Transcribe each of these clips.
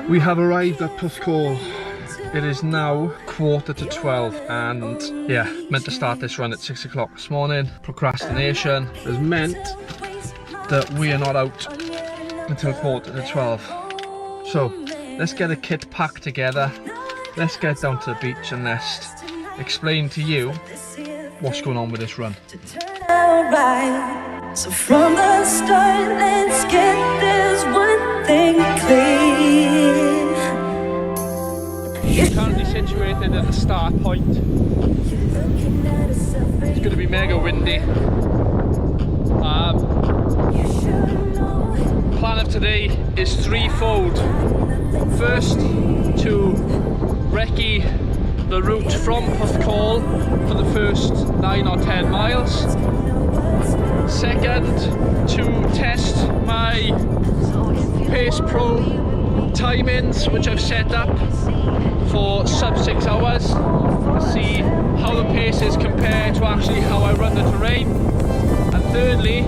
We have arrived at Porthcawl. It is now 11:45 and yeah, meant to start this run at 6 o'clock this morning. Procrastination has meant that we are not out until 11:45. So let's get a kit packed together. Let's get down to the beach and let's explain to you what's going on with this run. So from the start, let's get this one thing clear. We're currently situated at the start point. It's going to be mega windy. Plan of today is threefold. First, to recce the route from Porthcawl for the first 9 or 10 miles. Second, to test my Pace Pro timings, which I've set up for sub 6 hours, to see how the paces compare to actually how I run the terrain. And thirdly,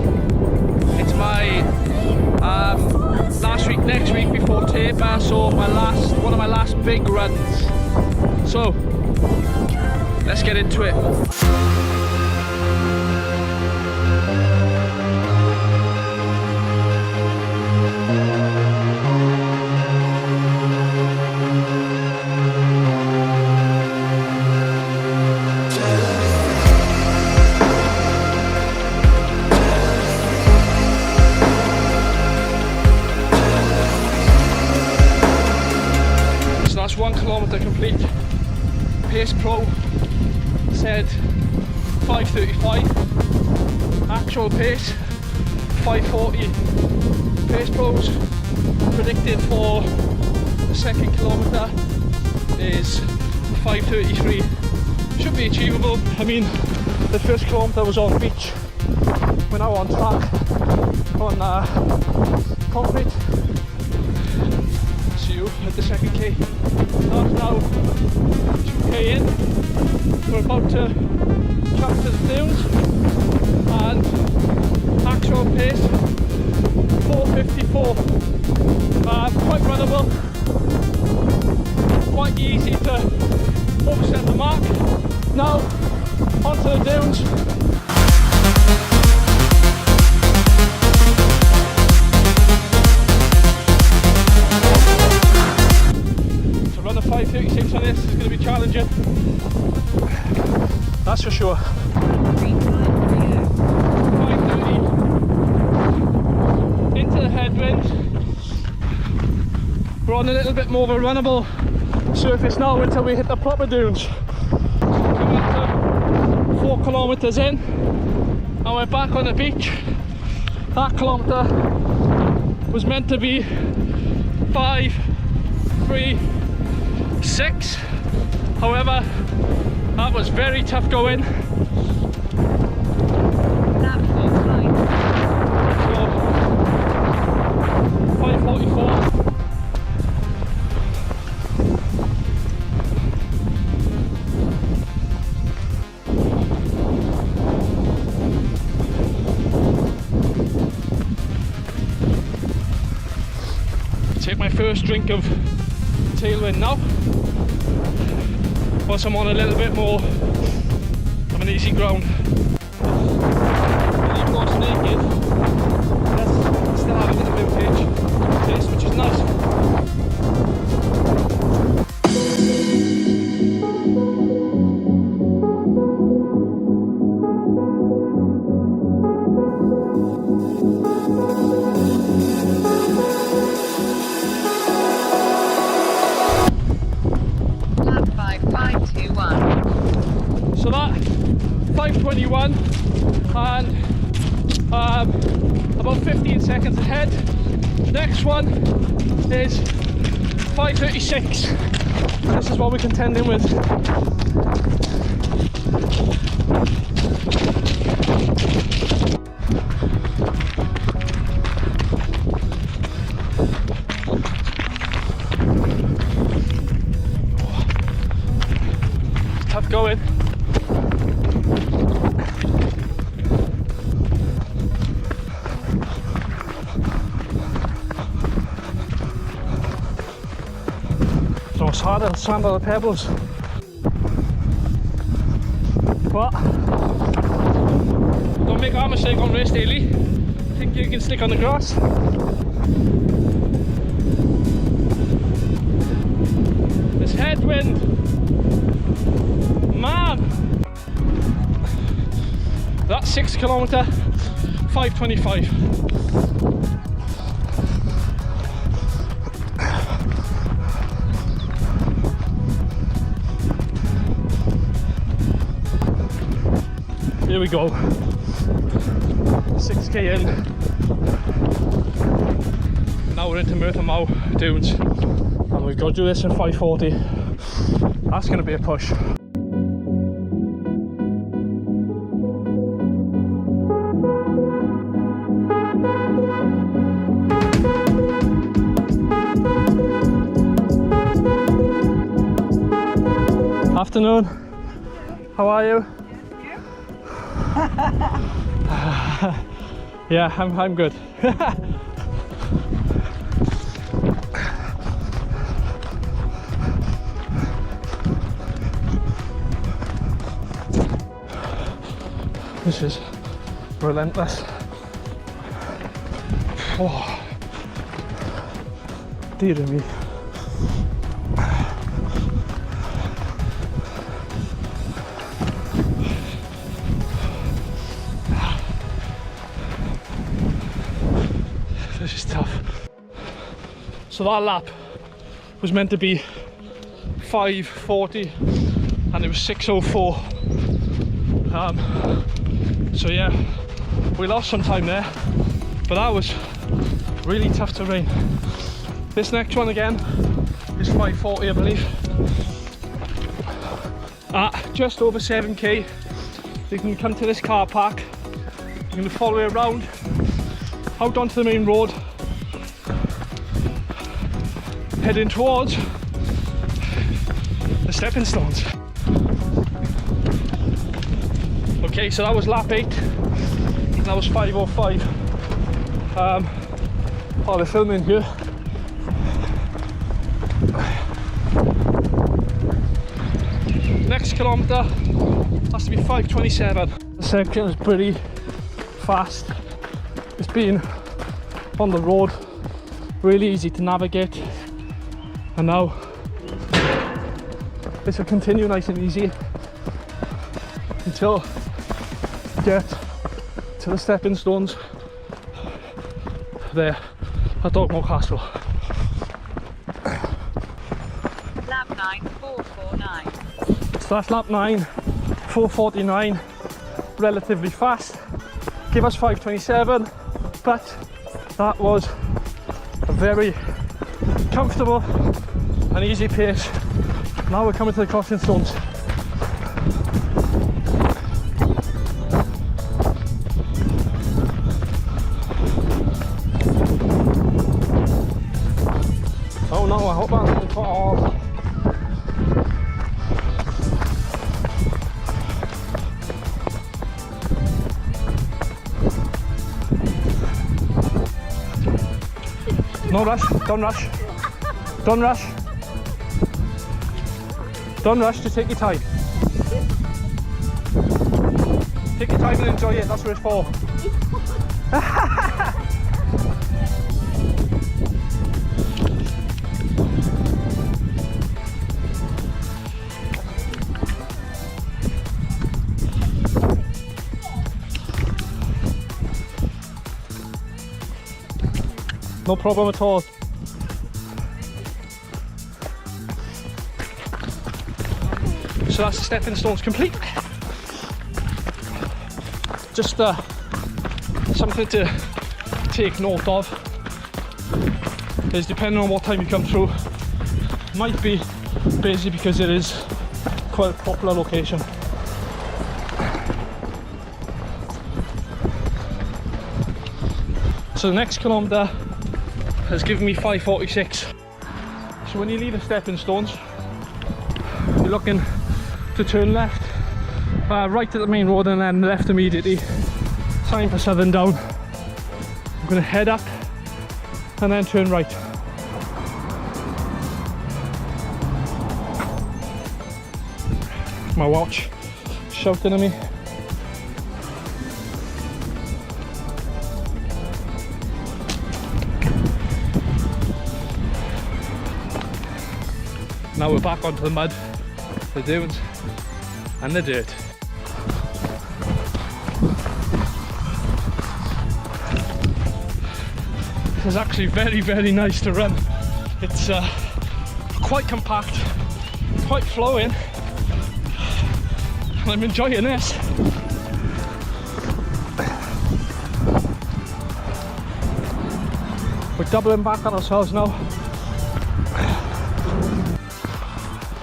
it's my next week before taper, so one of my last big runs. So let's get into it. That's 1 kilometre complete. Pace Pro said 5:35. Actual pace 5:40. Pace Pro's predicted for the second kilometre is 5:33. Should be achievable. I mean, the first kilometre was on beach. We're now on track on concrete. See you at the second K. That's now 2K in. We're about to jump to the dunes and actual pace 4:54. Quite runnable, quite easy to overset the mark. Now onto the dunes. To run a 5:36 on this is going to be challenging, that's for sure. 5:30 into the headwind. We're on a little bit more of a runnable surface now until we hit the proper dunes. Coming up to 4 kilometres in and we're back on the beach. That kilometre was meant to be 5:36. However, that was very tough going. So 5:44. Take my first drink of tailwind now. Once I'm on a little bit more of an easy ground. Even though it's naked, let's still have a little bit of taste, which is nice. So that 5:21 and about 15 seconds ahead. Next one is 5:36. This is what we're contending with. Tough going. almost harder than sand or the pebbles. But don't make that mistake on race daily. Think you can stick on the grass. This headwind, man. That's 6 kilometre, 5:25. Here we go. 6k in. Now we're into merthyr dunes, and we've got to do this in 5:40. That's going to be a push. Afternoon. How are you? Yeah, I'm good. This is relentless. Oh, dear me. This is tough. So that lap was meant to be 5:40 and it was 6:04. So yeah, we lost some time there, but that was really tough terrain. This next one again is 5:40, I believe. At just over 7k, you can come to this car park. You're going to follow it around, out onto the main road, heading towards the stepping stones. Okay, so that was lap 8, that was 5:05. Oh, they're filming here. Next kilometre has to be 5:27. The section is pretty fast. It's been on the road, really easy to navigate, and now this will continue nice and easy until we get to the stepping stones there at Dogmore Castle. Lap 9, 4:49. So that's lap 9, 4:49, relatively fast. Give us 5:27, but that was a very comfortable and easy pace. Now we're coming to the crossing stones. Oh no, I hope that's not cut off. No rush, don't rush. Don't rush. Don't rush, just take your time. Take your time and enjoy it, that's what it's for. No problem at all. So that's the stepping stones complete. Just something to take note of is, depending on what time you come through, might be busy because it is quite a popular location. So the next kilometre has given me 5:46. So when you leave the stepping stones, you're looking to turn left, right at the main road, and then left immediately. Sign for Southern Down. I'm going to head up and then turn right. My watch shouting at me. Now we're back onto the mud, the dunes and the dirt. This is actually very, very nice to run. It's quite compact, quite flowing, and I'm enjoying this. We're doubling back on ourselves now.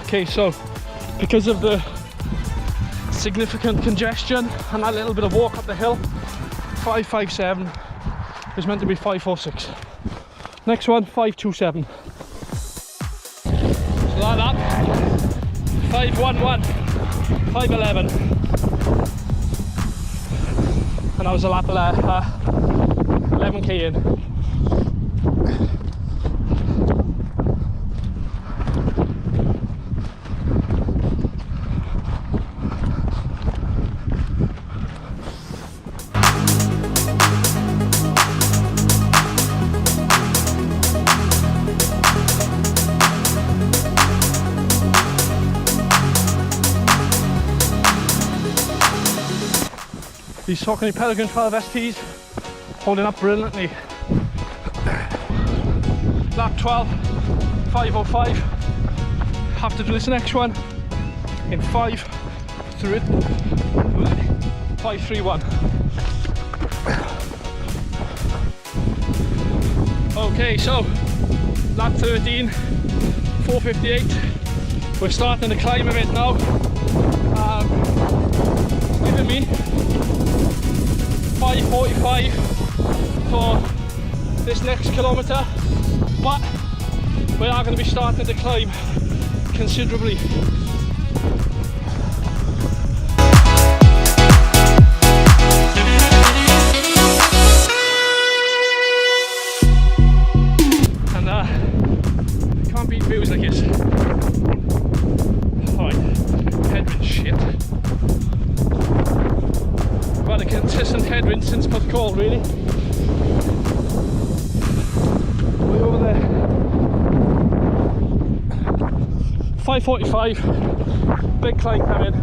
Okay, so because of the significant congestion and that little bit of walk up the hill, 557 is meant to be 546. Next one, 527. So like that, 511, 511. And I was a lap 11k in. These Saucony Peregrine 12 STs holding up brilliantly. Lap 12, 505. Have to do this next one in 531. Okay, so lap 13, 458. We're starting to climb a bit now. Giving me 5:45 for this next kilometre, but we are going to be starting to climb considerably. And can't beat views like this. Alright, headwind shit. Had a consistent headwind since Porthcawl, really. Way over there. 5:45, big climb coming.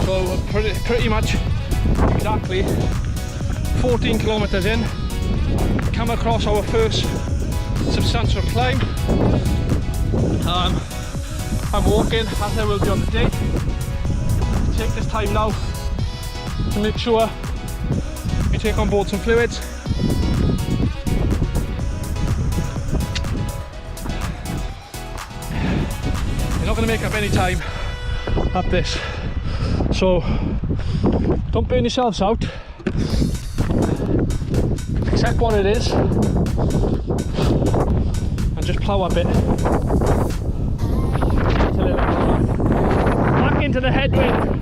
So pretty much exactly 14 kilometers in, come across our first substantial climb. I'm walking as I will be on the day. Take this time now to make sure you take on board some fluids. You're not going to make up any time at this. So don't burn yourselves out, accept what it is and just plough a bit. Back into the headwind.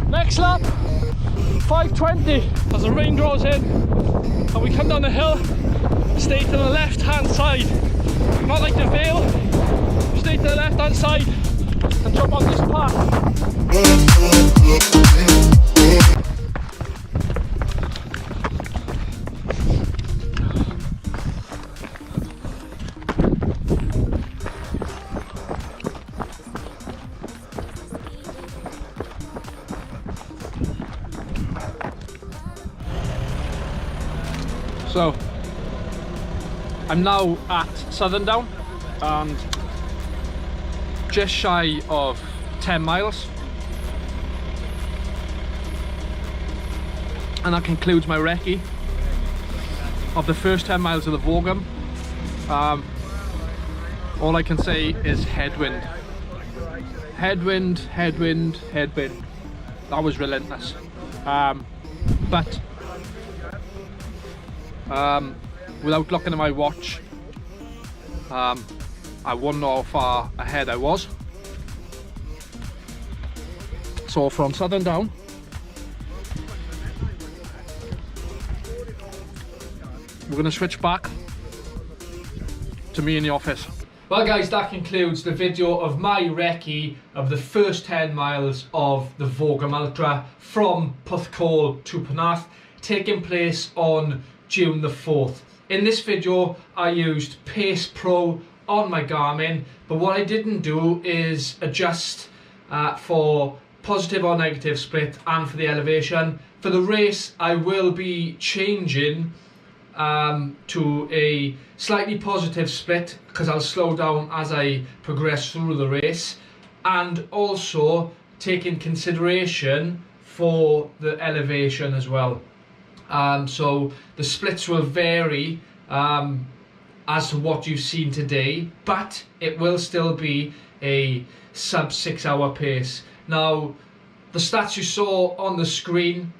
Next lap, 5:20. As the rain draws in and we come down the hill, stay to the left hand side. Not like the Vale, stay to the left hand side and jump on this path. So I'm now at Southerndown and just shy of 10 miles, and that concludes my recce of the first 10 miles of the Vogum. All I can say is headwind. Headwind, headwind, headwind. That was relentless. But without looking at my watch, I wouldn't know how far ahead I was. So from Southerndown, we're going to switch back to me in the office. Well guys, that concludes the video of my recce of the first 10 miles of the Vogum Ultra from Porthcawl to Penarth, taking place on June the 4th. In this video I used Pace Pro on my Garmin, but what I didn't do is adjust for positive or negative split and for the elevation. For the race I will be changing to a slightly positive split because I'll slow down as I progress through the race, and also take in consideration for the elevation as well. So the splits will vary as to what you've seen today, but it will still be a sub 6 hour pace. Now the stats you saw on the screen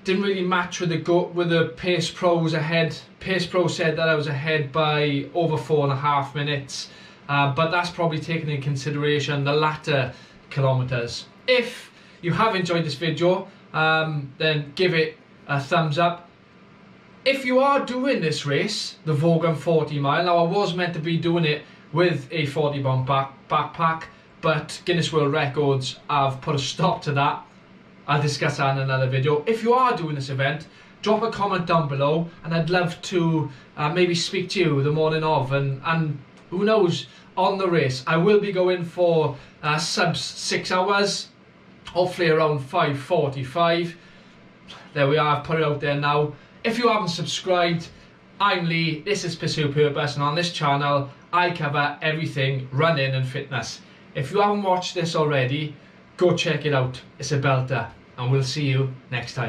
didn't really match with the Pace Pro was ahead. Pace Pro said that I was ahead by over 4.5 minutes, but that's probably taken in consideration the latter kilometers. If you have enjoyed this video, then give it a thumbs up. If you are doing this race, the Vogum 40 mile, now I was meant to be doing it with a 40 pound backpack, but Guinness World Records have put a stop to that. I'll discuss that in another video. If you are doing this event, drop a comment down below, and I'd love to maybe speak to you the morning of, and who knows, on the race. I will be going for sub 6 hours, hopefully around 5:45. There we are, I've put it out there now. If you haven't subscribed, I'm Lee, this is Pursue Purpose, and on this channel I cover everything running and fitness. If you haven't watched this already, go check it out, it's a belter, and we'll see you next time.